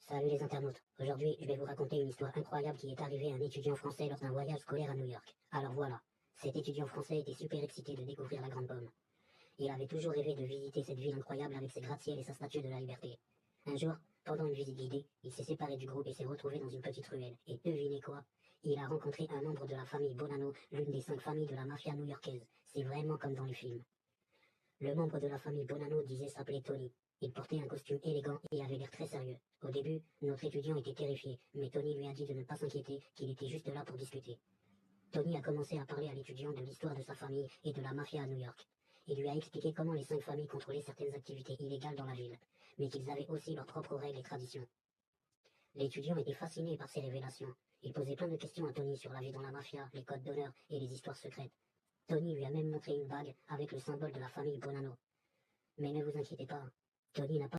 Salut les internautes, aujourd'hui je vais vous raconter une histoire incroyable qui est arrivée à un étudiant français lors d'un voyage scolaire à New York. Alors voilà, cet étudiant français était super excité de découvrir la Grande Pomme. Il avait toujours rêvé de visiter cette ville incroyable avec ses gratte-ciels et sa statue de la liberté. Un jour, pendant une visite guidée, il s'est séparé du groupe et s'est retrouvé dans une petite ruelle. Et devinez quoi? Il a rencontré un membre de la famille Bonanno, l'une des 5 familles de la mafia new-yorkaise. C'est vraiment comme dans les films. Le membre de la famille Bonanno disait s'appeler Tony. Il portait un costume élégant et avait l'air très sérieux. Au début, notre étudiant était terrifié, mais Tony lui a dit de ne pas s'inquiéter, qu'il était juste là pour discuter. Tony a commencé à parler à l'étudiant de l'histoire de sa famille et de la mafia à New York. Il lui a expliqué comment les 5 familles contrôlaient certaines activités illégales dans la ville, mais qu'ils avaient aussi leurs propres règles et traditions. L'étudiant était fasciné par ces révélations. Il posait plein de questions à Tony sur la vie dans la mafia, les codes d'honneur et les histoires secrètes. Tony lui a même montré une bague avec le symbole de la famille Bonanno. Mais ne vous inquiétez pas, Tony n'a pas